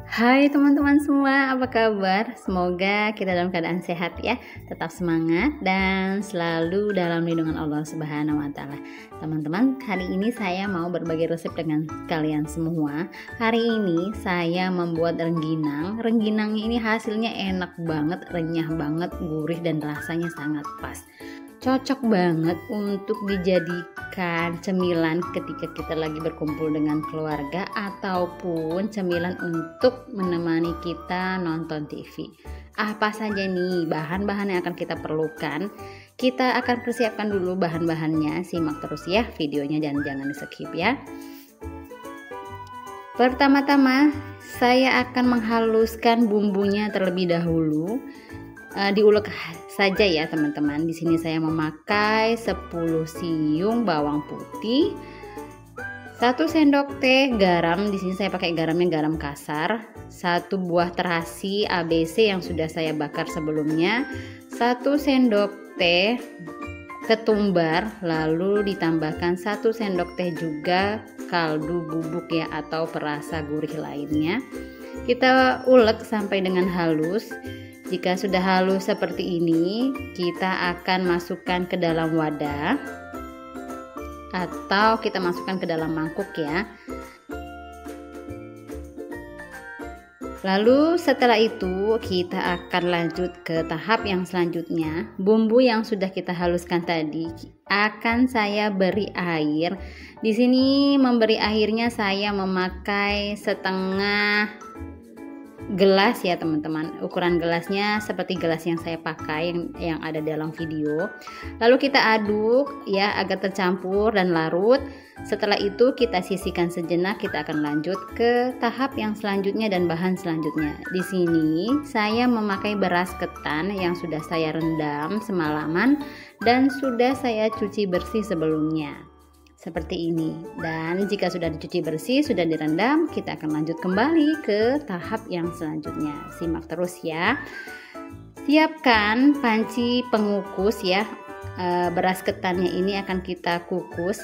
Hai teman-teman semua, apa kabar? Semoga kita dalam keadaan sehat ya, tetap semangat dan selalu dalam lindungan Allah Subhanahu wa taala. Teman-teman, hari ini saya mau berbagi resep dengan kalian semua. Hari ini saya membuat rengginang. Rengginangnya ini hasilnya enak banget, renyah banget, gurih dan rasanya sangat pas. Cocok banget untuk dijadikan cemilan ketika kita lagi berkumpul dengan keluarga ataupun cemilan untuk menemani kita nonton TV. Apa saja nih bahan-bahan yang akan kita perlukan? Kita akan persiapkan dulu bahan-bahannya, simak terus ya videonya dan jangan di-skip ya. Pertama-tama saya akan menghaluskan bumbunya terlebih dahulu. Diulek saja ya teman-teman. Di sini saya memakai 10 siung bawang putih, 1 sendok teh garam. Di sini saya pakai garamnya garam kasar, 1 buah terasi ABC yang sudah saya bakar sebelumnya, 1 sendok teh ketumbar, lalu ditambahkan 1 sendok teh juga kaldu bubuk ya atau perasa gurih lainnya. Kita ulek sampai dengan halus. Jika sudah halus seperti ini, kita akan masukkan ke dalam wadah atau kita masukkan ke dalam mangkuk ya. Lalu setelah itu kita akan lanjut ke tahap yang selanjutnya. Bumbu yang sudah kita haluskan tadi akan saya beri air. Di sini memberi airnya saya memakai setengah gelas ya teman-teman. Ukuran gelasnya seperti gelas yang saya pakai yang ada dalam video. Lalu kita aduk ya agar tercampur dan larut. Setelah itu kita sisihkan sejenak, kita akan lanjut ke tahap yang selanjutnya dan bahan selanjutnya. Di sini saya memakai beras ketan yang sudah saya rendam semalaman dan sudah saya cuci bersih sebelumnya. Seperti ini. Dan jika sudah dicuci bersih, sudah direndam, kita akan lanjut kembali ke tahap yang selanjutnya. Simak terus ya. Siapkan panci pengukus ya. Beras ketannya ini akan kita kukus.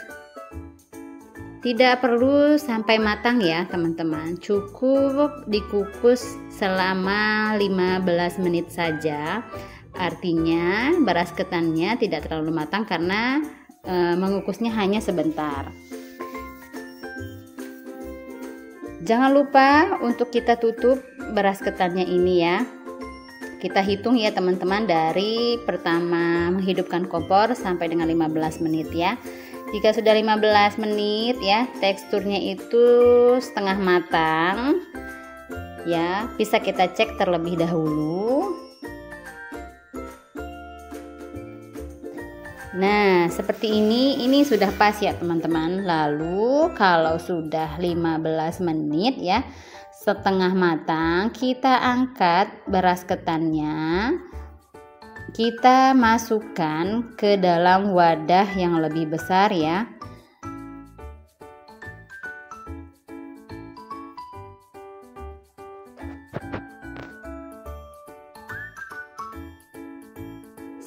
Tidak perlu sampai matang ya teman-teman. Cukup dikukus selama 15 menit saja. Artinya beras ketannya tidak terlalu matang karena mengukusnya hanya sebentar. Jangan lupa untuk kita tutup beras ketannya ini ya. Kita hitung ya teman-teman dari pertama menghidupkan kompor sampai dengan 15 menit ya. Jika sudah 15 menit ya, teksturnya itu setengah matang ya, bisa kita cek terlebih dahulu. Nah seperti ini sudah pas ya teman-teman. Lalu kalau sudah 15 menit ya, setengah matang, kita angkat beras ketannya, kita masukkan ke dalam wadah yang lebih besar ya.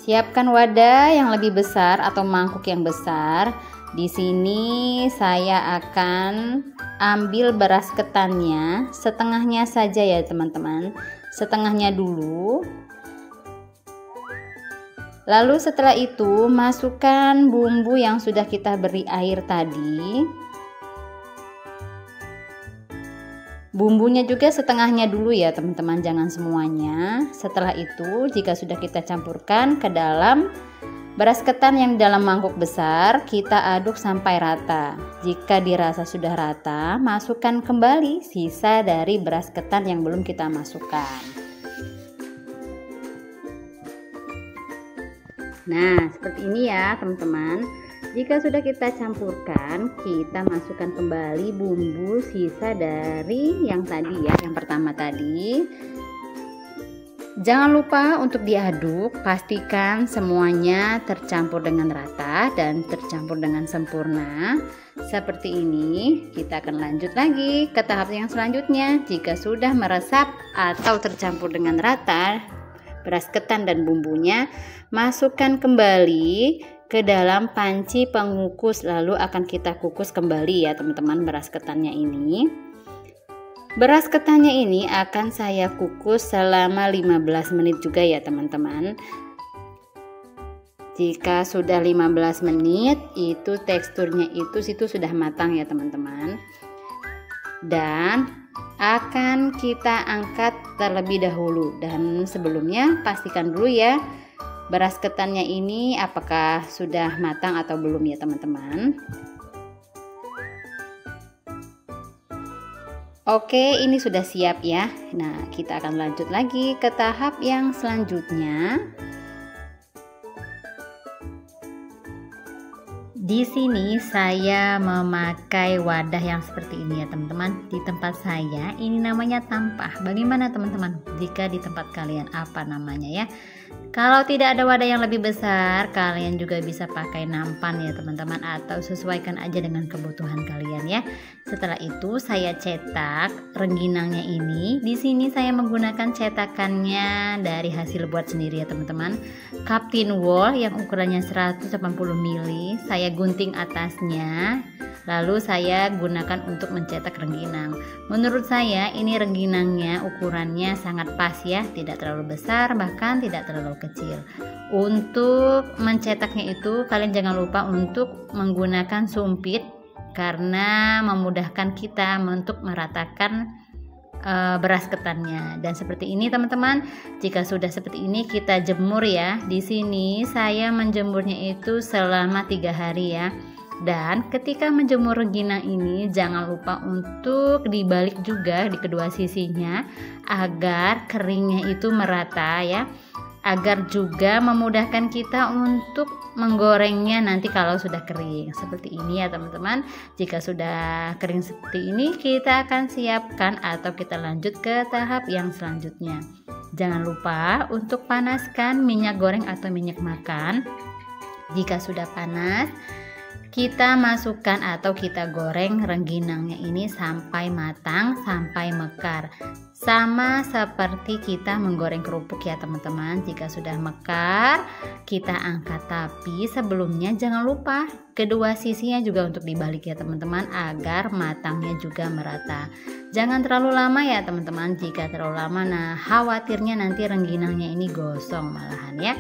Siapkan wadah yang lebih besar atau mangkuk yang besar. Di sini saya akan ambil beras ketannya, setengahnya saja ya teman-teman. Setengahnya dulu. Lalu setelah itu masukkan bumbu yang sudah kita beri air tadi. Bumbunya juga setengahnya dulu ya teman-teman, jangan semuanya. Setelah itu jika sudah kita campurkan ke dalam beras ketan yang di dalam mangkuk besar, kita aduk sampai rata. Jika dirasa sudah rata, masukkan kembali sisa dari beras ketan yang belum kita masukkan. Nah seperti ini ya teman-teman. Jika sudah kita campurkan, kita masukkan kembali bumbu sisa dari yang tadi ya, yang pertama tadi. Jangan lupa untuk diaduk, pastikan semuanya tercampur dengan rata dan tercampur dengan sempurna. Seperti ini, kita akan lanjut lagi ke tahap yang selanjutnya. Jika sudah meresap atau tercampur dengan rata beras ketan dan bumbunya, masukkan kembali ke dalam panci pengukus, lalu akan kita kukus kembali ya teman-teman beras ketannya ini. Beras ketannya ini akan saya kukus selama 15 menit juga ya teman-teman. Jika sudah 15 menit itu teksturnya itu sudah matang ya teman-teman. Dan akan kita angkat terlebih dahulu, dan sebelumnya pastikan dulu ya beras ketannya ini apakah sudah matang atau belum ya teman-teman. Oke, ini sudah siap ya. Nah, kita akan lanjut lagi ke tahap yang selanjutnya. Di sini saya memakai wadah yang seperti ini ya teman-teman. Di tempat saya ini namanya tampah. Bagaimana teman-teman jika di tempat kalian apa namanya ya? Kalau tidak ada wadah yang lebih besar, kalian juga bisa pakai nampan ya teman-teman, atau sesuaikan aja dengan kebutuhan kalian ya. Setelah itu saya cetak rengginangnya ini. Di sini saya menggunakan cetakannya dari hasil buat sendiri ya teman-teman. Captain Wall yang ukurannya 180 mili. Saya gunting atasnya. Lalu saya gunakan untuk mencetak rengginang. Menurut saya ini rengginangnya ukurannya sangat pas ya, tidak terlalu besar bahkan tidak terlalu kecil. Untuk mencetaknya itu kalian jangan lupa untuk menggunakan sumpit karena memudahkan kita untuk meratakan beras ketannya. Dan seperti ini teman-teman, jika sudah seperti ini kita jemur ya. Di sini saya menjemurnya itu selama 3 hari ya. Dan ketika menjemur rengginang ini jangan lupa untuk dibalik juga di kedua sisinya agar keringnya itu merata ya, agar juga memudahkan kita untuk menggorengnya nanti kalau sudah kering seperti ini ya teman-teman. Jika sudah kering seperti ini kita akan siapkan atau kita lanjut ke tahap yang selanjutnya. Jangan lupa untuk panaskan minyak goreng atau minyak makan. Jika sudah panas, kita masukkan atau kita goreng rengginangnya ini sampai matang, sampai mekar. Sama seperti kita menggoreng kerupuk ya teman-teman. Jika sudah mekar, kita angkat, tapi sebelumnya jangan lupa kedua sisinya juga untuk dibalik ya teman-teman, agar matangnya juga merata. Jangan terlalu lama ya teman-teman. Jika terlalu lama, nah khawatirnya nanti rengginangnya ini gosong malahan ya.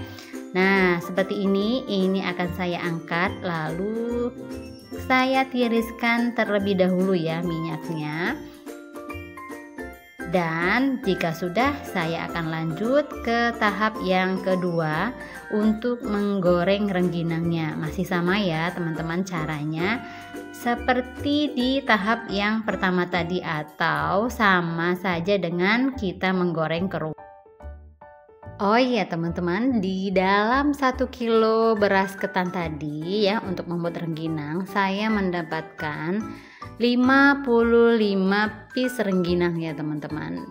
Nah seperti ini akan saya angkat, lalu saya tiriskan terlebih dahulu ya minyaknya. Dan jika sudah, saya akan lanjut ke tahap yang kedua untuk menggoreng rengginangnya. Masih sama ya teman-teman caranya seperti di tahap yang pertama tadi, atau sama saja dengan kita menggoreng kerupuk. Oh iya teman-teman, di dalam 1 kilo beras ketan tadi ya untuk membuat rengginang, saya mendapatkan 55 piece rengginang ya teman-teman.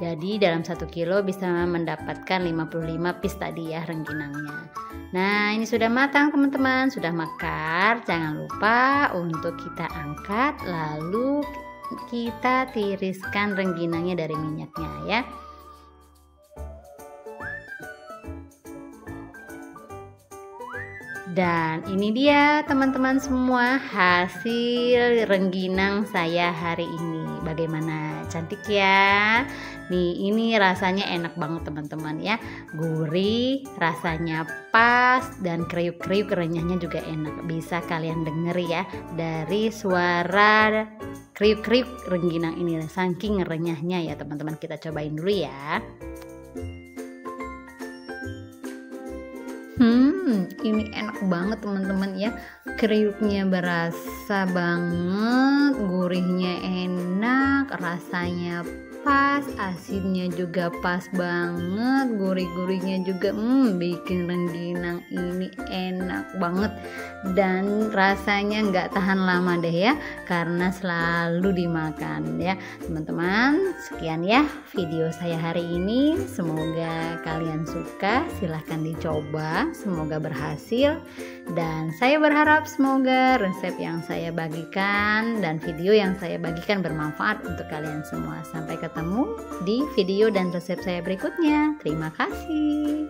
Jadi dalam 1 kilo bisa mendapatkan 55 piece tadi ya rengginangnya. Nah ini sudah matang teman-teman, sudah mekar. Jangan lupa untuk kita angkat, lalu kita tiriskan rengginangnya dari minyaknya ya. Dan ini dia teman-teman semua hasil rengginang saya hari ini. Bagaimana, cantik ya? Nih ini rasanya enak banget teman-teman ya. Gurih, rasanya pas, dan kriuk-kriuk renyahnya juga enak. Bisa kalian denger ya dari suara kriuk-kriuk rengginang ini. Saking renyahnya ya teman-teman, kita cobain dulu ya. Ini enak banget teman-teman ya. Kriuknya berasa banget, gurihnya enak, rasanya pas, asinnya juga pas banget, gurih-gurihnya juga bikin rengginang ini enak banget. Dan rasanya nggak tahan lama deh ya, karena selalu dimakan ya teman-teman. Sekian ya video saya hari ini, semoga kalian suka. Silahkan dicoba, semoga berhasil. Dan saya berharap semoga resep yang saya bagikan dan video yang saya bagikan bermanfaat untuk kalian semua. Sampai ketemu di video dan resep saya berikutnya. Terima kasih.